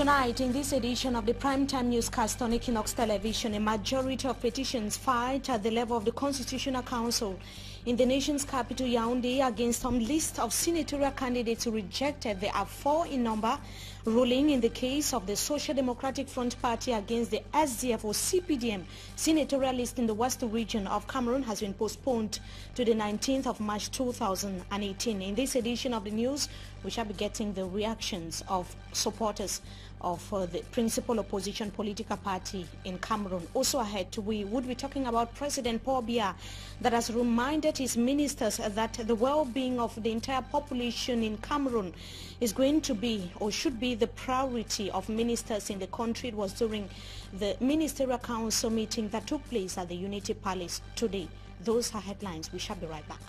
Tonight, in this edition of the primetime newscast on Equinox Television, a majority of petitions filed at the level of the Constitutional Council in the nation's capital, Yaoundé, against some list of senatorial candidates rejected. There are 4 in number, ruling in the case of the Social Democratic Front Party against the SDF or CPDM senatorial list in the West region of Cameroon has been postponed to the 19th of March 2018. In this edition of the news, we shall be getting the reactions of supporters of the principal opposition political party in Cameroon. Also ahead, we would be talking about President Paul Biya that has reminded his ministers that the well-being of the entire population in Cameroon is going to be or should be the priority of ministers in the country. It was during the Ministerial Council meeting that took place at the Unity Palace today. Those are headlines. We shall be right back.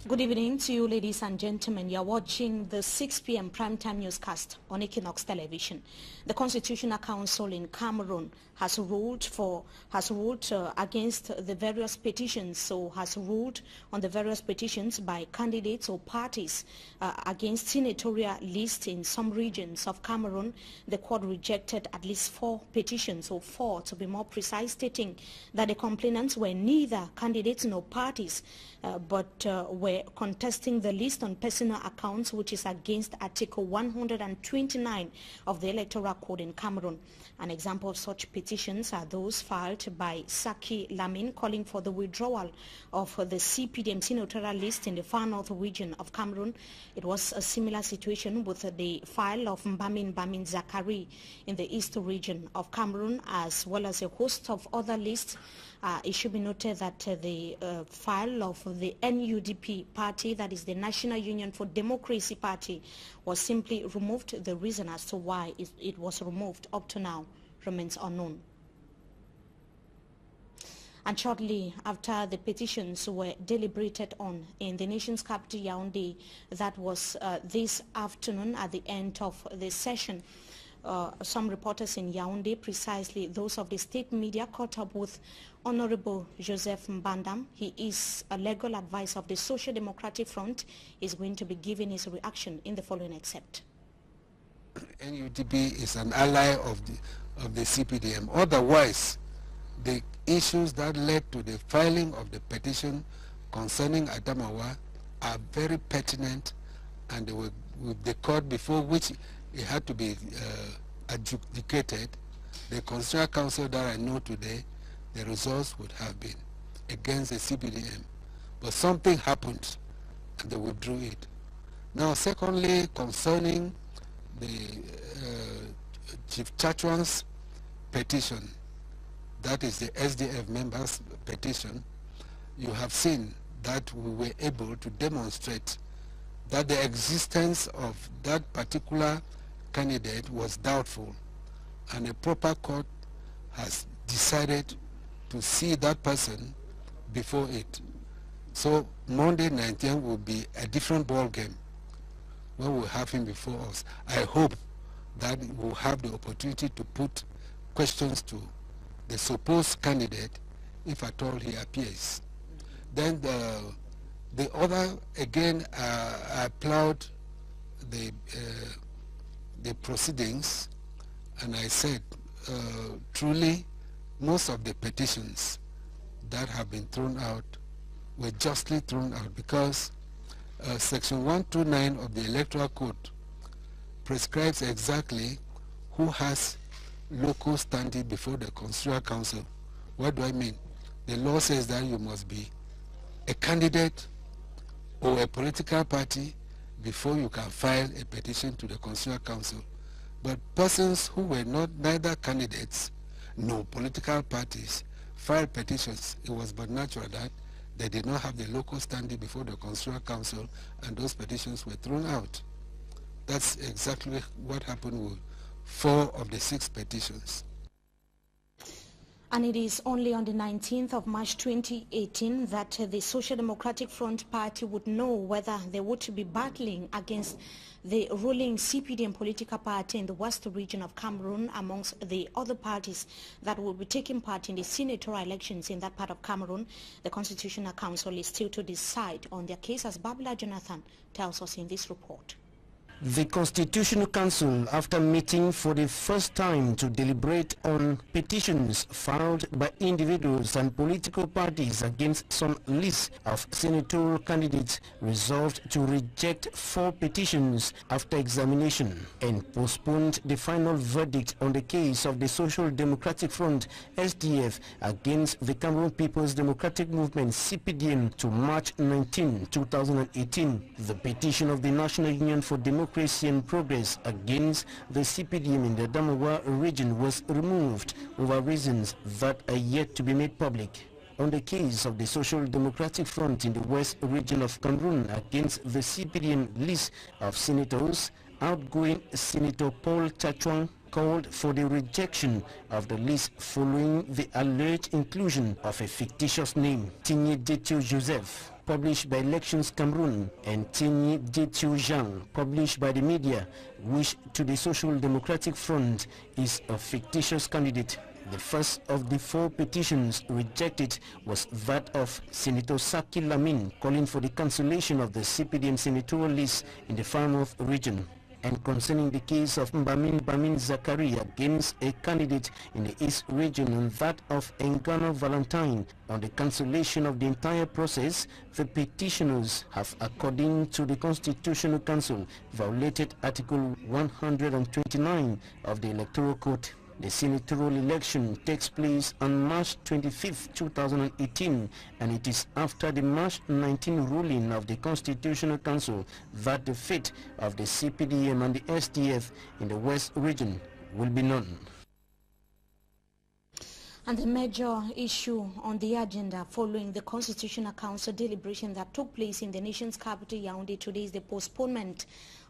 Good evening to you, ladies and gentlemen. You are watching the 6 p.m. primetime newscast on Equinox Television. The Constitutional Council in Cameroon has ruled against the various petitions, so has ruled on the various petitions by candidates or parties against senatorial lists in some regions of Cameroon. The court rejected at least 4 petitions, or 4 to be more precise, stating that the complainants were neither candidates nor parties, but were contesting the list on personal accounts, which is against Article 129 of the Electoral Code in Cameroon. An example of such petitions are those filed by Saki Lamin calling for the withdrawal of the CPDM senatorial list in the far north region of Cameroon. It was a similar situation with the file of Mbamin Zakari in the east region of Cameroon, as well as a host of other lists. It should be noted that the file of the NUDP party, that is the National Union for Democracy Party, was simply removed. The reason as to why it was removed up to now remains unknown. And shortly after the petitions were deliberated on in the nation's capital, Yaoundé, that was this afternoon at the end of the session, some reporters in Yaoundé, precisely those of the state media, caught up with Honorable Joseph Mbandam. He is a legal advisor of the Social Democratic Front. He's going to be giving his reaction in the following excerpt. NUDP is an ally of the CPDM. Otherwise, the issues that led to the filing of the petition concerning Adamawa are very pertinent, and they were with the court before which it had to be adjudicated. The Constitutional Council that I know today, the results would have been against the CPDM. But something happened and they withdrew it. Now, secondly, concerning the Chief Chachuan's petition, that is the SDF members' petition, you have seen that we were able to demonstrate that the existence of that particular candidate was doubtful, and a proper court has decided to see that person before it. So Monday 19th will be a different ball game when we'll have him before us. I hope that we'll have the opportunity to put questions to the supposed candidate if at all he appears. Then the other, again, I applaud the proceedings, and I said truly most of the petitions that have been thrown out were justly thrown out, because Section 129 of the Electoral Code prescribes exactly who has local standing before the Constitutional Council. What do I mean? The law says that you must be a candidate or a political party before you can file a petition to the Constitutional Council. But persons who were neither candidates nor political parties filed petitions. It was but natural that they did not have the local standing before the Constitutional Council, and those petitions were thrown out. That's exactly what happened with 4 of the 6 petitions. And it is only on the 19th of March 2018 that the Social Democratic Front Party would know whether they would be battling against the ruling CPDM political party in the western region of Cameroon amongst the other parties that will be taking part in the senatorial elections in that part of Cameroon. The Constitutional Council is still to decide on their case, as Babla Jonathan tells us in this report. The Constitutional Council, after meeting for the first time to deliberate on petitions filed by individuals and political parties against some lists of senatorial candidates, resolved to reject 4 petitions after examination and postponed the final verdict on the case of the Social Democratic Front (SDF) against the Cameroon People's Democratic Movement (CPDM) to March 19, 2018. The petition of the National Union for Democracy and Progress against the CPDM in the Adamawa region was removed over reasons that are yet to be made public. On the case of the Social Democratic Front in the West region of Cameroon against the CPDM list of senators, outgoing Senator Paul Chachwang called for the rejection of the list following the alleged inclusion of a fictitious name, Tigné Déthieu Joseph, published by Elections Cameroon, and Tigné Déthieu Jean, published by the media, which to the Social Democratic Front is a fictitious candidate. The first of the 4 petitions rejected was that of Senator Saki Lamin, calling for the cancellation of the CPDM senatorial list in the Far North region. And concerning the case of Bamin Zakari against a candidate in the East region and that of Engano Valentine on the cancellation of the entire process, the petitioners have, according to the Constitutional Council, violated Article 129 of the Electoral Code. The senatorial election takes place on March 25, 2018, and it is after the March 19 ruling of the Constitutional Council that the fate of the CPDM and the SDF in the West region will be known. And the major issue on the agenda following the Constitutional Council deliberation that took place in the nation's capital, Yaoundé, today is the postponement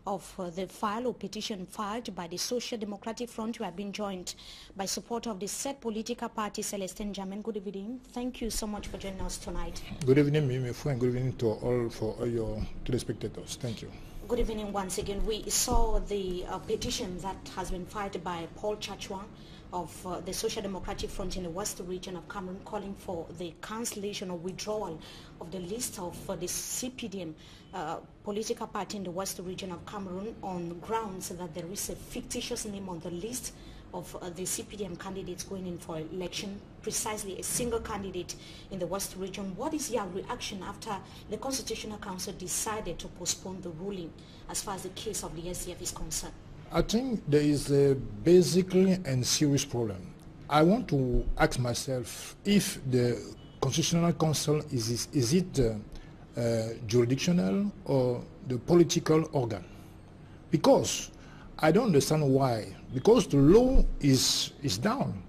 of the file or petition filed by the Social Democratic Front, who have been joined by support of the said political party. Celestine Jamen, good evening. Thank you so much for joining us tonight. Good evening, Mimifu, and good evening to all your telespectators. Thank you. Good evening once again. We saw the petition that has been filed by Paul Chachwang of the Social Democratic Front in the West region of Cameroon, calling for the cancellation or withdrawal of the list of the CPDM political party in the West region of Cameroon on grounds that there is a fictitious name on the list of the CPDM candidates going in for election, precisely a single candidate in the West region. What is your reaction after the Constitutional Council decided to postpone the ruling as far as the case of the SDF is concerned? I think there is a basically and serious problem. I want to ask myself if the Constitutional Council is it jurisdictional or the political organ? Because I don't understand why. Because the law is down.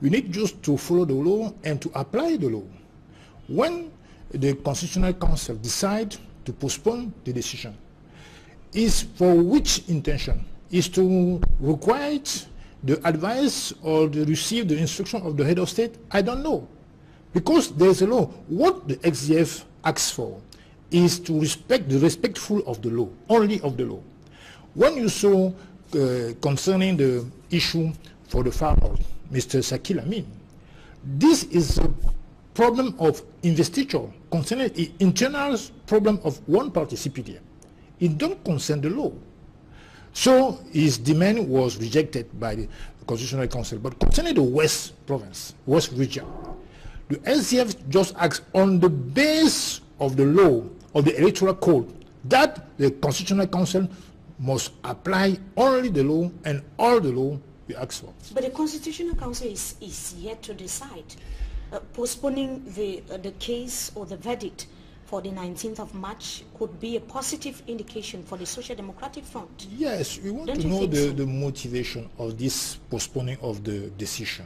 We need just to follow the law and to apply the law. When the Constitutional Council decide to postpone the decision, is for which intention? Is to require the advice or to receive the instruction of the head of state? I don't know. Because there's a law. What the XDF asks for is to respect the respectful of the law, only of the law. When you saw concerning the issue for the Far North, Mr. Saki Lamin, this is a problem of investiture concerning the internal problem of one party, CPDM. It don't concern the law. So his demand was rejected by the Constitutional Council. But concerning the West province, West region, the SDF just acts on the base of the law, of the electoral code, that the Constitutional Council must apply only the law and all the law we ask for. But the Constitutional Council is yet to decide. Postponing the case or the verdict for the 19th of March could be a positive indication for the Social Democratic Front. Yes, we want to know the motivation of this postponing of the decision.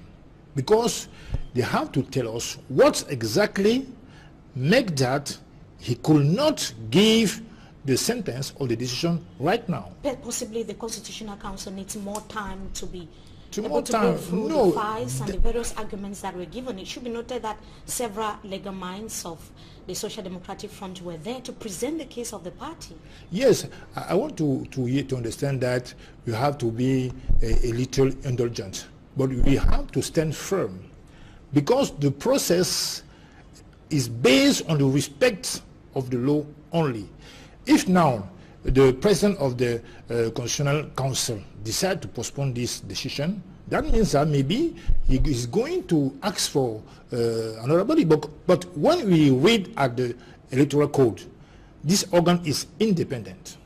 Because they have to tell us what exactly make that he could not give the sentence or the decision right now. But possibly the Constitutional Council needs more time to be able to go through the files and the various arguments that were given. It should be noted that several legal minds of the Social Democratic Front were there to present the case of the party. Yes, I want to understand that you have to be a little indulgent, but we have to stand firm, because the process is based on the respect of the law only. If now the president of the Constitutional Council decides to postpone this decision, that means that maybe he is going to ask for another body. But when we read at the Electoral Code, this organ is independent.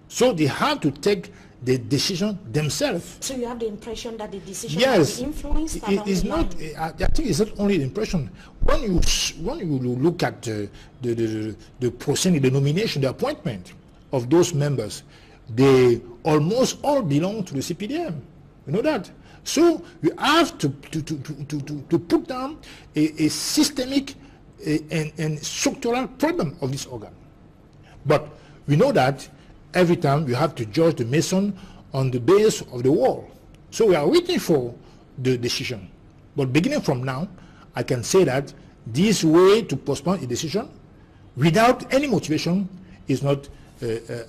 So they have to take the decision themselves. So you have the impression that the decision yes, will be influenced? It is not. I think it's not only the impression. When you look at the proceeding, the nomination, the appointment of those members, they almost all belong to the CPDM. You know that. So we have to put down a systemic and structural problem of this organ. But we know that every time we have to judge the mason on the base of the wall. So we are waiting for the decision. But beginning from now, I can say that this way to postpone a decision without any motivation is not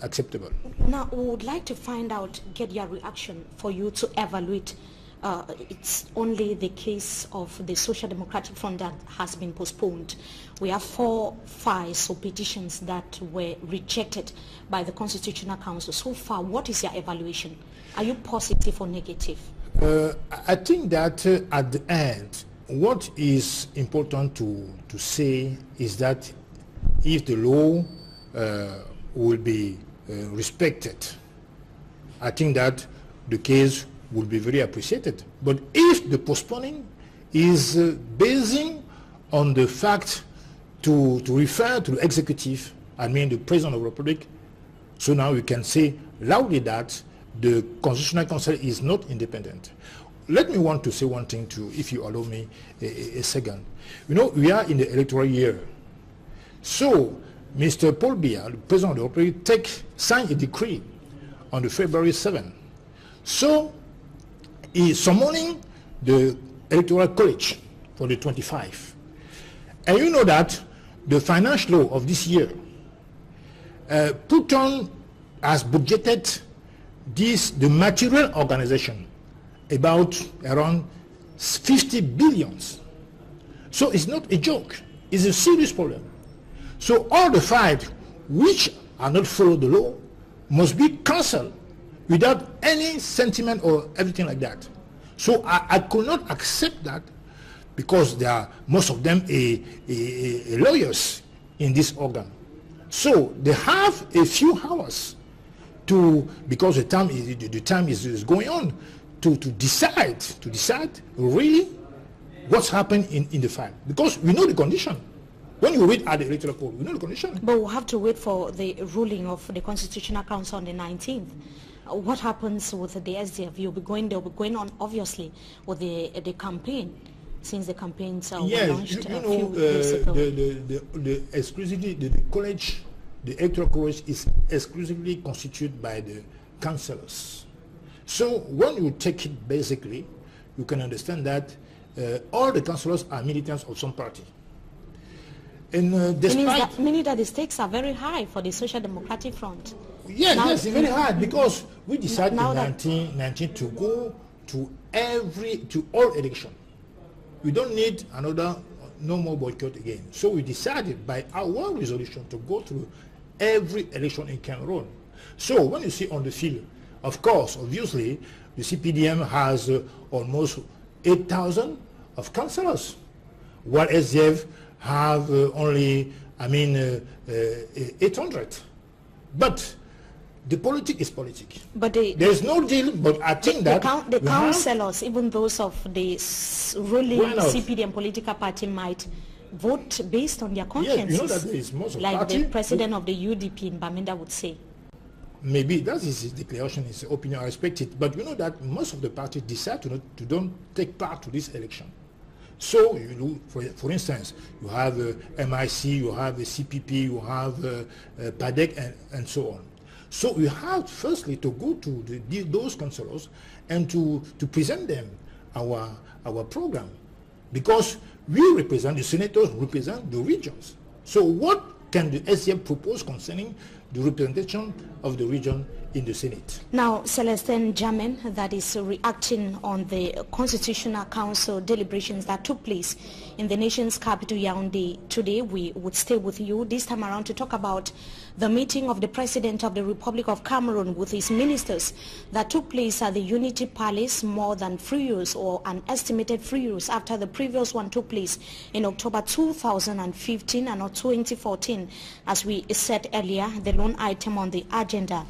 acceptable. Now, we would like to find out, get your reaction for you to evaluate. It's only the case of the Social Democratic Front that has been postponed. We have 4 files or petitions that were rejected by the Constitutional Council. So far, what is your evaluation? Are you positive or negative? I think that at the end, what is important to say is that if the law will be respected, I think that the case will be very appreciated. But if the postponing is basing on the fact to refer to the executive, I mean the President of the Republic, so now we can say loudly that the Constitutional Council is not independent. Let me want to say one thing too, if you allow me a second. You know, we are in the electoral year. So Mr. Paul Biya, the President of the Republic, signed a decree on the February 7th. So he is summoning the Electoral College for the 25. And you know that the finance law of this year put on as budgeted the material organization about around 50 billions. So it's not a joke, it's a serious problem. So all the 5 which are not following the law must be cancelled without any sentiment or everything like that. So I could not accept that, because there are most of them lawyers in this organ. So they have a few hours to, because the time is going on, to decide really what's happened in the file, because we know the condition. When you read at the Electoral Code, we know the condition. But we'll have to wait for the ruling of the Constitutional Council on the 19th. What happens with the SDF? They'll be going on, obviously, with the campaign, since the campaigns were launched a few years ago. The college, the Electoral College is exclusively constituted by the councillors. So when you take it basically, you can understand that all the councillors are militants of some party. And meaning that the stakes are very high for the Social Democratic Front. Yes, yes, it's very hard, because we decided in 1919 to go to all election. We don't need no more boycott again. So we decided by our resolution to go through every election in Cameroon. So when you see on the field, of course, obviously, the CPDM has almost 8,000 of councillors, while SDF have only, 800. But the politics is politics. But there's no deal. But I think that the councillors, even those of the ruling CPDM political party, might vote based on their consciences. Yes, you know that there is most of like party, the president of the UDP in Bamenda would say. Maybe that is his declaration, his opinion. I respect it. But you know that most of the parties decide to don't take part to this election. So, you know, for instance, you have MIC, you have CPP, you have PADEC, and so on. So you have firstly to go to those councillors and to present them our program, because we represent, the senators represent the regions. So what can the SDF propose concerning the representation of the region in the Senate? Now, Celestin Jamen, that is reacting on the Constitutional Council deliberations that took place in the nation's capital, Yaoundé. Today, we would stay with you this time around to talk about the meeting of the President of the Republic of Cameroon with his ministers that took place at the Unity Palace more than 3 years, or an estimated 3 years after the previous one took place in October 2015 and not 2014. As we said earlier, the lone item on the agenda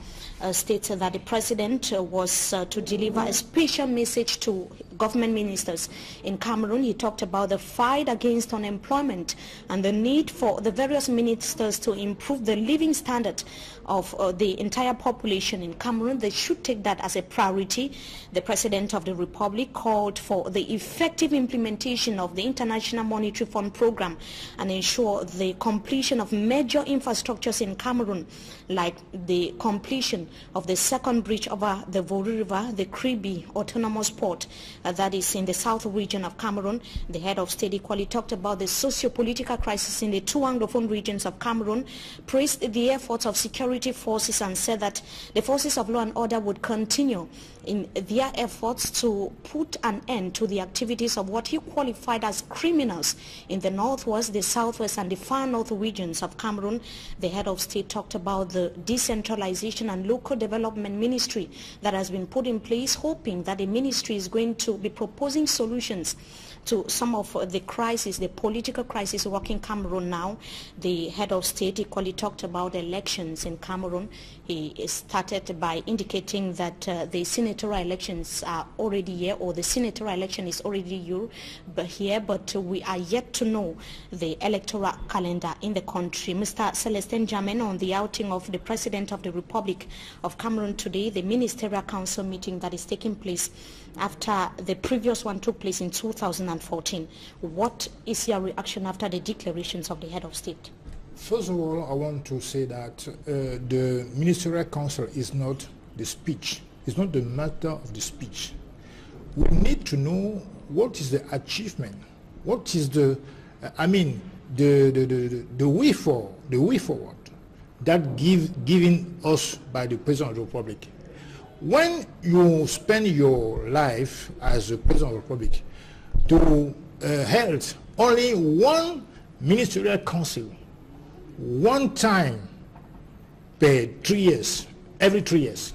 states that the President was to deliver a special message to government ministers in Cameroon. He talked about the fight against unemployment and the need for the various ministers to improve the living standard of the entire population in Cameroon. They should take that as a priority. The President of the Republic called for the effective implementation of the International Monetary Fund program and ensure the completion of major infrastructures in Cameroon, like the completion of the second bridge over the Vori River, the Kribi Autonomous Port, that is in the south region of Cameroon. The head of state equally talked about the socio-political crisis in the two Anglophone regions of Cameroon, praised the efforts of security forces and said that the forces of law and order would continue in their efforts to put an end to the activities of what he qualified as criminals in the northwest, the southwest and the far north regions of Cameroon. The head of state talked about the decentralization and local development ministry that has been put in place, hoping that the ministry is going to be proposing solutions to some of the crisis, the political crisis rocking Cameroon now. The head of state equally talked about elections in Cameroon. He started by indicating that the senatorial elections are already here, or the senatorial election is already here, but we are yet to know the electoral calendar in the country. Mr. Celestin Jamen, on the outing of the President of the Republic of Cameroon today, the Ministerial Council meeting that is taking place after the previous one took place in 2014. What is your reaction after the declarations of the head of state? First of all, I want to say that the Ministerial Council is not the speech. It's not the matter of the speech. We need to know what is the achievement, what is the, the way forward that given us by the President of the Republic. When you spend your life as a President of the Republic to hold only one Ministerial Council, one time per 3 years, every 3 years,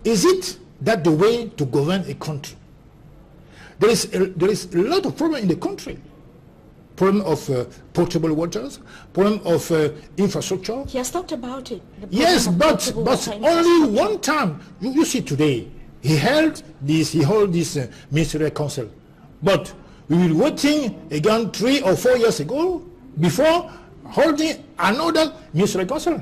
is it that the way to govern a country? There is a lot of problem in the country. Problem of potable waters, problem of infrastructure. He has talked about it. Yes, but only one time. You see today, he held this Ministerial Council. But we were waiting again 3 or 4 years ago before holding another Ministerial Council.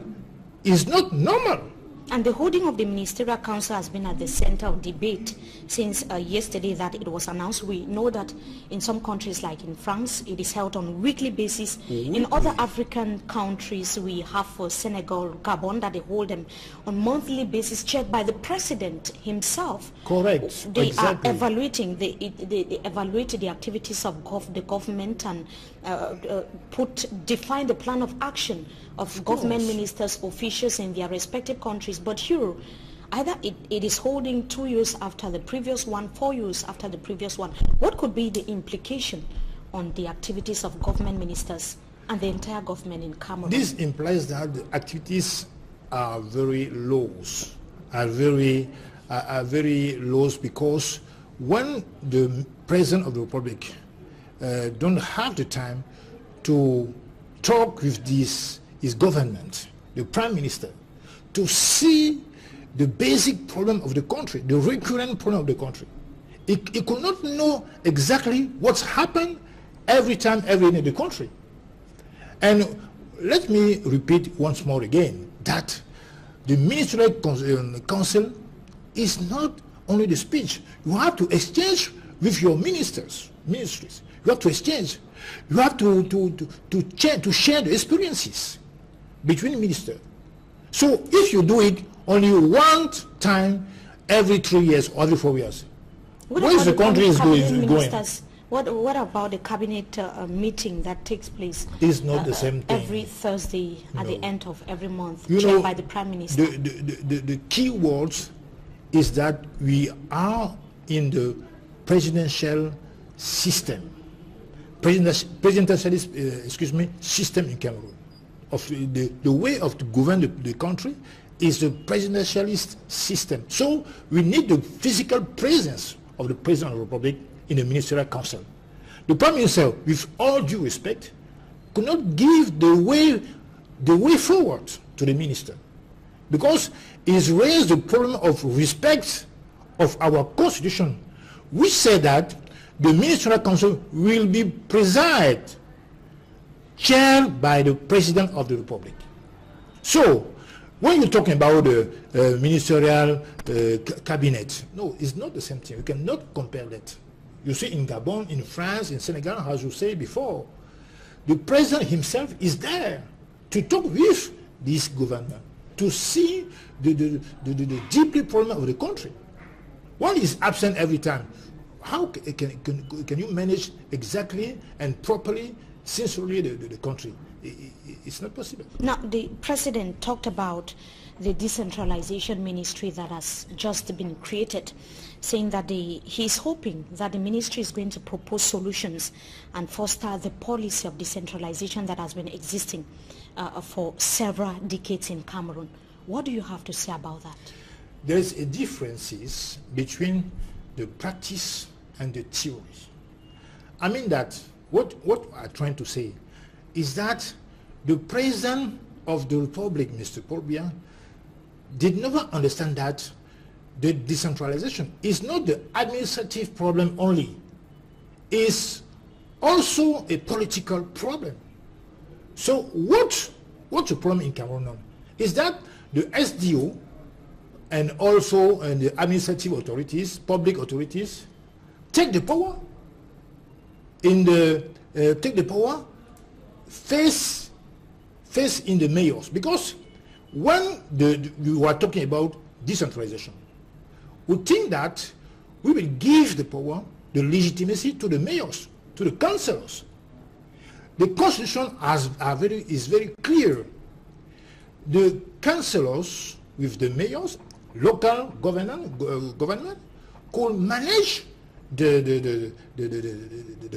It's not normal. And the holding of the Ministerial Council has been at the center of debate since yesterday that it was announced. We know that in some countries, like in France, it is held on a weekly basis. In other African countries, we have Senegal, Gabon, that they hold them on monthly basis, chaired by the president himself. Correct. They exactly. are evaluating, they evaluate the activities of the government and define the plan of action of government ministers, officials in their respective countries. But here, either it is holding 2 years after the previous one, 4 years after the previous one. What could be the implication on the activities of government ministers and the entire government in Cameroon? This implies that the activities are very low, are very low, because when the President of the Republic don't have the time to talk with his government, the Prime Minister, to see the basic problem of the country, the recurrent problem of the country. He could not know exactly what's happened every time, every day in the country. And let me repeat once more again that the Ministerial Council is not only the speech. You have to exchange with your ministries. You have to exchange. You have to share the experiences between ministers. So if you do it only one time every 3 years or every 4 years. Where is the country is going? What about the cabinet meeting that takes place? It's not the same thing. Every Thursday at the end of every month, you chaired know, by the Prime Minister. The key words is that we are in the presidential system, system in Cameroon. Of the way of to govern the country is the presidentialist system. So we need the physical presence of the President of the Republic in the Ministerial Council. The Prime Minister, with all due respect, could not give the way forward to the minister, because he's raised the problem of respect of our Constitution, which said that the Ministerial Council will be chaired by the President of the Republic. So, when you're talking about the ministerial cabinet, no, it's not the same thing. You cannot compare that. You see, in Gabon, in France, in Senegal, as you say before, the President himself is there to talk with this government, to see the deeply problem of the country. One is absent every time. How can you manage exactly and properly, sincerely the country? It's not possible. Now, the President talked about the decentralization ministry that has just been created, saying that he's hoping that the ministry is going to propose solutions and foster the policy of decentralization that has been existing for several decades in Cameroon. What do you have to say about that? There's a difference between the practice and the theory. I mean that what I'm trying to say is that the President of the Republic, Mr. Paul Biya, did never understand that the decentralization is not the administrative problem only. It's also a political problem. So what's the problem in Cameroon now? Is that the SDO and also the administrative authorities, public authorities, take the power face in the mayors, because when you are talking about decentralization, we think that we will give the power, the legitimacy to the mayors, to the councillors. The Constitution is very clear. The councillors with the mayors, local government could manage the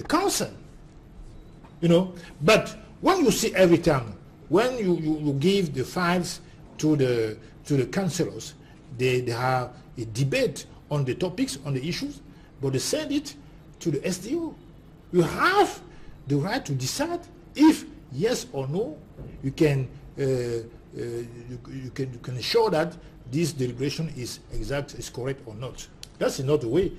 council, you know. But when you see every time, when you give the files to the councillors, they have a debate on the topics, on the issues, but they send it to the SDO. You have the right to decide if yes or no. You can ensure that this deliberation is exact, is correct or not. That's another way,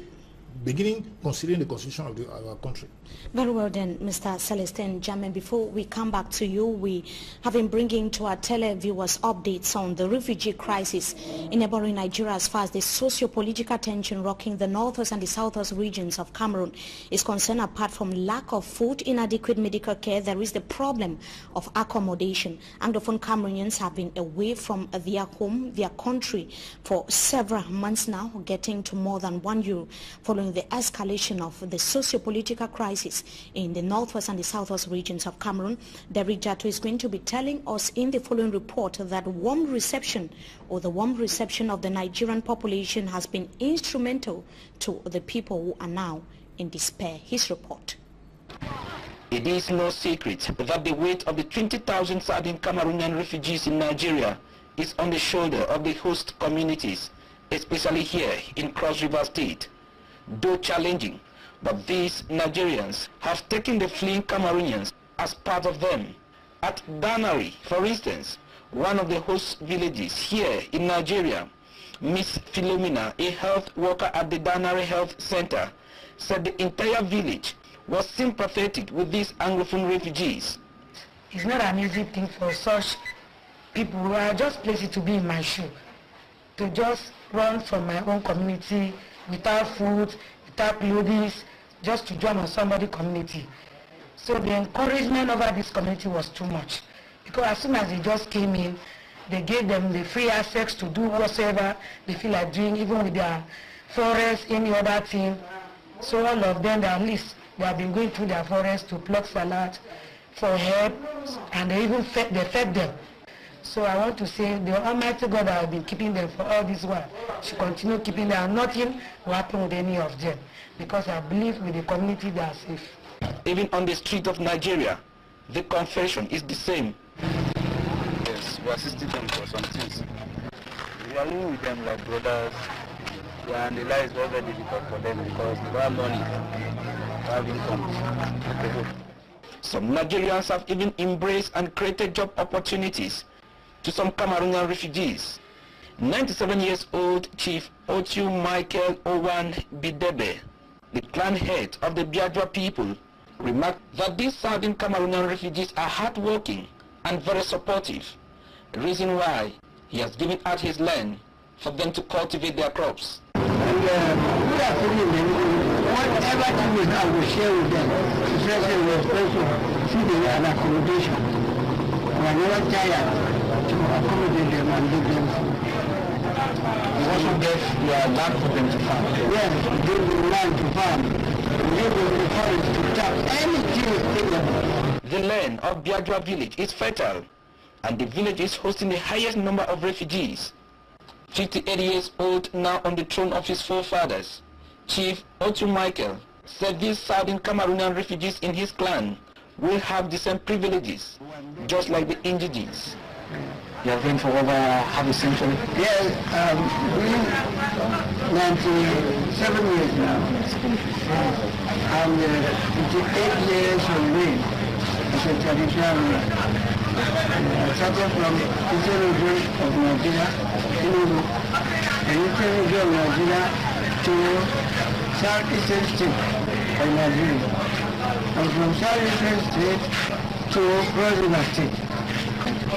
beginning considering the constitution of our country. Very well then, Mr. Celestin Jammeh. Before we come back to you, we have been bringing to our televiewers updates on the refugee crisis in neighboring Nigeria as far as the socio-political tension rocking the northwest and the southwest regions of Cameroon is concerned. Apart from lack of food, inadequate medical care, there is the problem of accommodation. Anglophone Cameroonians have been away from their home, their country, for several months now, getting to more than 1 year, following the escalation of the socio-political crisis in the northwest and the southwest regions of Cameroon. Derek Jato is going to be telling us in the following report that the warm reception of the Nigerian population has been instrumental to the people who are now in despair. His report. It is no secret that the weight of the 20,000 Southern Cameroonian refugees in Nigeria is on the shoulder of the host communities, especially here in Cross River State. Though challenging, but these Nigerians have taken the fleeing Cameroonians as part of them. At Danari, for instance, one of the host villages here in Nigeria, Miss Philomena, a health worker at the Danari Health Center, said the entire village was sympathetic with these Anglophone refugees. It's not an easy thing for such people who are just places to be in my shoe, to just run from my own community without food, without clothes, just to join on somebody's community. So the encouragement over this community was too much. Because as soon as they just came in, They gave them the free access to do whatsoever they feel like doing, even with their forest, any other thing. So all of them, at least, they have been going through their forest to pluck salad for help, and they even fed them. So I want to say the Almighty God that has been keeping them for all this while should continue keeping them, and nothing will happen with any of them, because I believe with the community they are safe. Even on the street of Nigeria, the confession is the same. Yes, we assisted them for some things. We are living with them like brothers, and the life is very, very difficult for them because they have money, they have income. Some Nigerians have even embraced and created job opportunities to some Cameroonian refugees. 97 years old Chief Otu Michael Owan Bidebe, the clan head of the Biafra people, remarked that these Southern Cameroonian refugees are hardworking and very supportive, a reason why he has given out his land for them to cultivate their crops. And we are feeling them, whatever thing we have, we share with them, especially with feeding and accommodation. We are never tired to accommodate them and give them food. You also give your land for them to farm? Yes, we give them land to farm. We give them the forest to tap anything we give them. The land of Biafra village is fertile, and the village is hosting the highest number of refugees. 58 years old, now on the throne of his forefathers, Chief Otu Michael said these Southern Cameroonian refugees in his clan will have the same privileges, just like the indigenous. You have been for over half a century? Yes, we 97 years now, and 58 years of reign as a traditional ruler. Started from Eastern region of Nigeria, Enugu, and Eastern region of Nigeria to Southeastern state of Nigeria, and from Southeastern state to Cross River state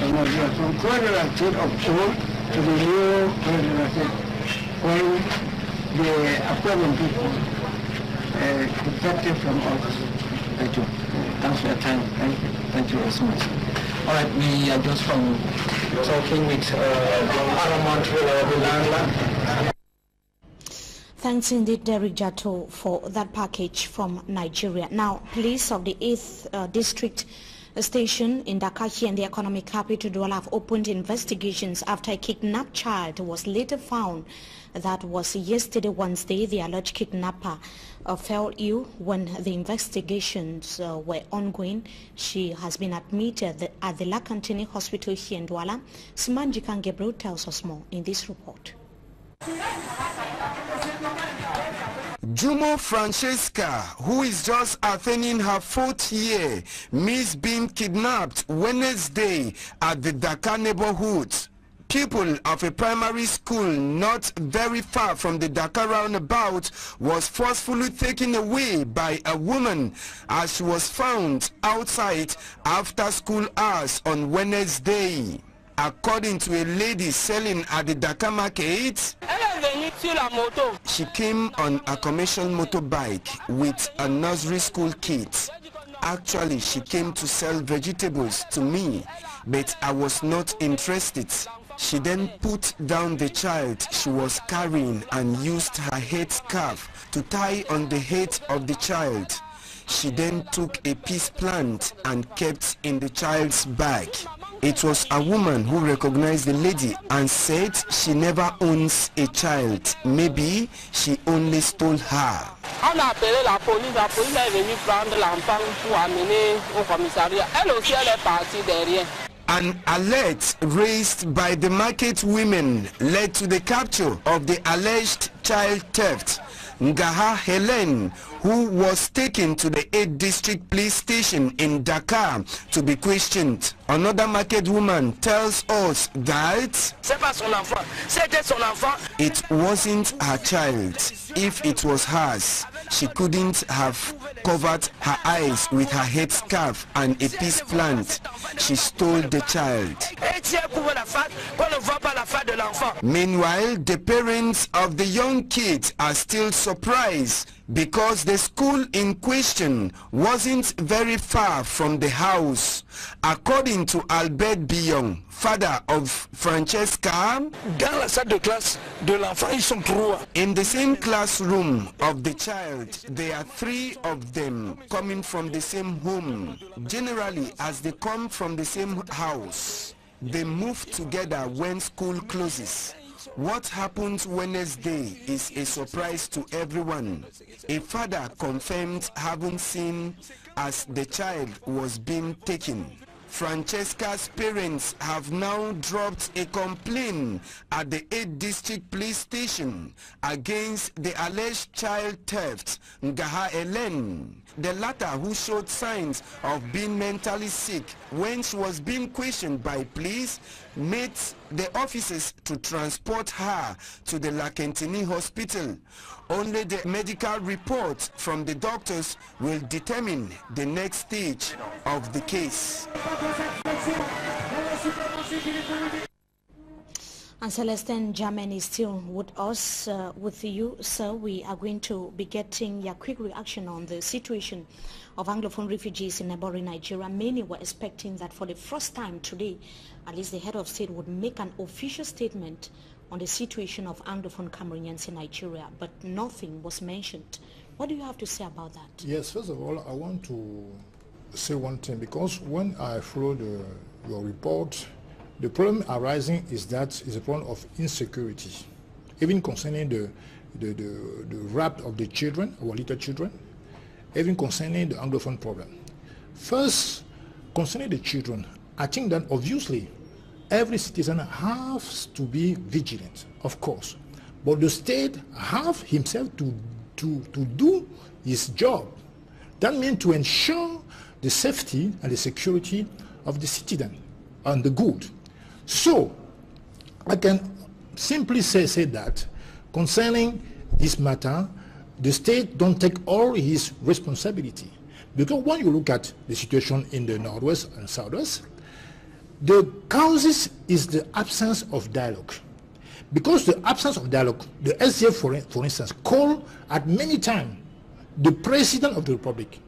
of Nigeria, from Cross River state of old to the new Cross River state, when the Aquarian people defected from us. Thank you. Thanks for your time. Thank you very much. All right, we are just from talking with Paramount Landland. Thanks indeed, Derek Jato, for that package from Nigeria. Now, police of the 8th District Station in Dakar here in the economic capital Douala have opened investigations after a kidnapped child was later found. That was yesterday, Wednesday. The alleged kidnapper fell ill when the investigations were ongoing. She has been admitted at the Lakantini Hospital here in Douala. Simanjikan Gabriel tells us more in this report. Jumo Francesca, who is just attaining her 4th year, missed being kidnapped Wednesday at the Dakar neighborhood. Pupil of a primary school not very far from the Dakar roundabout was forcefully taken away by a woman as she was found outside after school hours on Wednesday. According to a lady selling at the Dakar market, she came on a commercial motorbike with a nursery school kit. Actually, she came to sell vegetables to me, but I was not interested. She then put down the child she was carrying and used her head scarf to tie on the head of the child. She then took a peace plant and kept in the child's bag. It was a woman who recognized the lady and said she never owns a child. Maybe she only stole her. On a appelé la police est venue prendre l'enfant pour amener au commissariat. Elle aussi, elle est partie derrière. An alert raised by the market women led to the capture of the alleged child theft. Ngaha Helen, who was taken to the 8th District Police Station in Dakar to be questioned. Another market woman tells us that it wasn't her child. If it was hers, she couldn't have covered her eyes with her head scarf and a peace plant. She stole the child. Meanwhile, the parents of the young kids are still surprised because the school in question wasn't very far from the house. According to Albert Billon, father of Francesca, dans la salle de classe de l'enfant, ils sont 3. In the same classroom of the child, there are 3 of them coming from the same home. Generally, as they come from the same house, they move together when school closes. What happened Wednesday is a surprise to everyone. A father confirmed having seen as the child was being taken. Francesca's parents have now dropped a complaint at the 8th District Police Station against the alleged child theft, Ngaha Ellen, the latter who showed signs of being mentally sick when she was being questioned by police, made the officers to transport her to the Lakentini hospital. Only the medical report from the doctors will determine the next stage of the case. And Celestine German is still with us. With you, sir, we are going to be getting your quick reaction on the situation of Anglophone refugees in neighboring Nigeria. Many were expecting that for the first time today, at least the head of state would make an official statement on the situation of Anglophone Cameroonians in Nigeria, but nothing was mentioned. What do you have to say about that? Yes, first of all, I want to say one thing, because when I followed your report, the problem arising is that is a problem of insecurity, even concerning the rap of the children, our little children, even concerning the Anglophone problem. First, concerning the children, I think that obviously every citizen has to be vigilant, of course, but the state have himself to do his job. That means to ensure the safety and the security of the citizen and the good. So I can simply say that concerning this matter, the state don't take all his responsibility, because when you look at the situation in the Northwest and Southwest, the causes is the absence of dialogue. Because the absence of dialogue, the SDF, for instance, called at many times the President of the Republic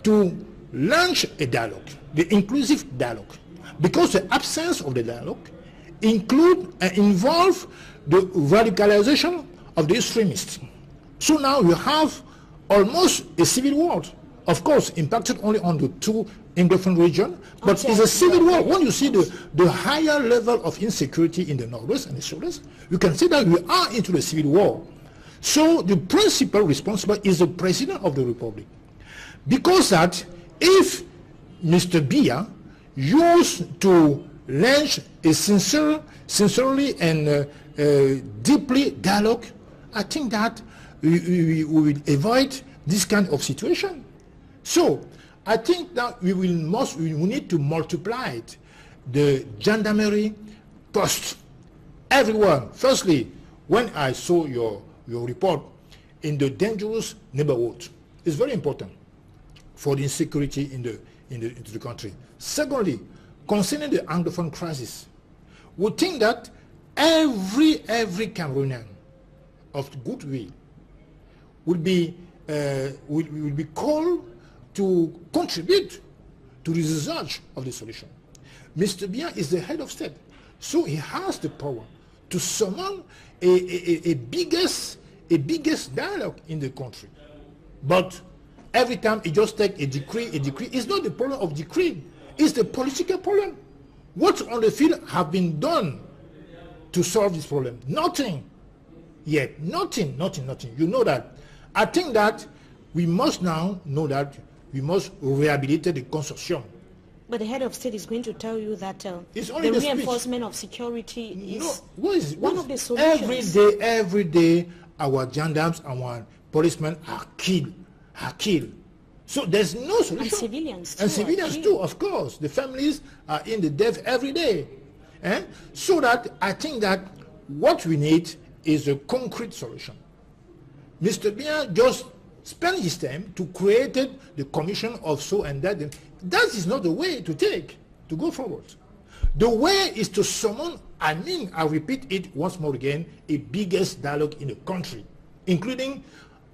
to launch a dialogue, the inclusive dialogue. Because the absence of the dialogue involve the radicalization of the extremists. So now you have almost a civil war, of course, impacted only on the 2 Anglophone region, but it's a civil war. When you see the higher level of insecurity in the Northwest and the Southwest, you can see that we are into the civil war. So the principal responsible is the President of the Republic. Because that if Mr. Biya used to launch a sincerely and deeply dialogue, I think that we will avoid this kind of situation. So I think that we need to multiply it, the gendarmerie post everywhere. Firstly, when I saw your report in the dangerous neighborhood, it's very important for the insecurity into the country. Secondly, concerning the Anglophone crisis, we think that every Cameroonian of goodwill will be called to contribute to the research of the solution. Mr. Biya is the head of state, so he has the power to summon a biggest dialogue in the country. But every time he just take a decree, it's not the problem of decree, it's the political problem. What on the field have been done to solve this problem? Nothing yet, nothing. You know that. I think that we must now know that we must rehabilitate the consortium. But the head of state is going to tell you that the reinforcement of security is one of the solutions. Every day, our gendarmes, our policemen are killed. So there's no solution. And civilians too, of course. The families are in the death every day. So that I think that what we need is a concrete solution. Mr. Biya just spent his time to create the commission of so and that. That is not the way to go forward. The way is to summon, I repeat it once more again, a biggest dialogue in the country, including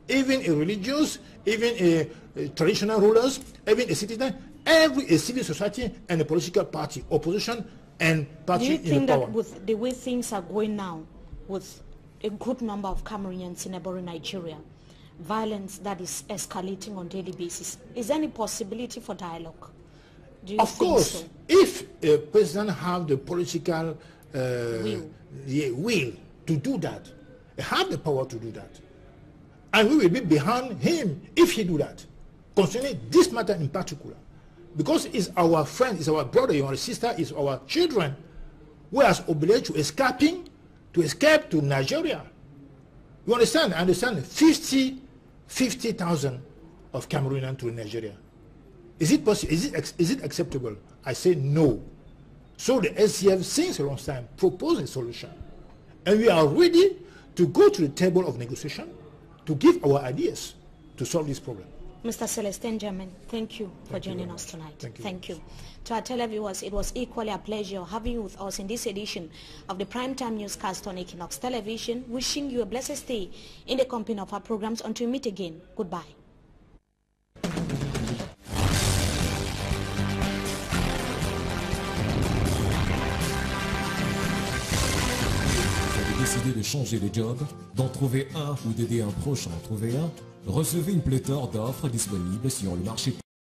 even a religious, even a traditional rulers, even a citizen, a civil society and a political party, opposition and party in power. Do you think that with the way things are going now, with a good number of Cameroonians in neighboring Nigeria, violence that is escalating on a daily basis, is there any possibility for dialogue? Do you of course, so? If a president have the political will to do that, have the power to do that, and we will be behind him if he do that, concerning this matter in particular, because it's our friend, it's our brother, it's our sister, it's our children who are obliged to escape to Nigeria. You understand? I understand 50,000 of Cameroonians to Nigeria. Is it possible? Is it acceptable? I say no. So the SCF, since a long time, proposed a solution. And we are ready to go to the table of negotiation to give our ideas to solve this problem. Mr. Celestin Germain, thank you for joining us tonight. Thank you. To our televiewers, it was equally a pleasure having you with us in this edition of the Primetime Newscast on Equinox Television. Wishing you a blessed stay in the company of our programs. Until we meet again, goodbye. Décidé de changer de job, d'en trouver un ou d'aider un proche à en trouver un, recevez une pléthore d'offres disponibles sur le marché.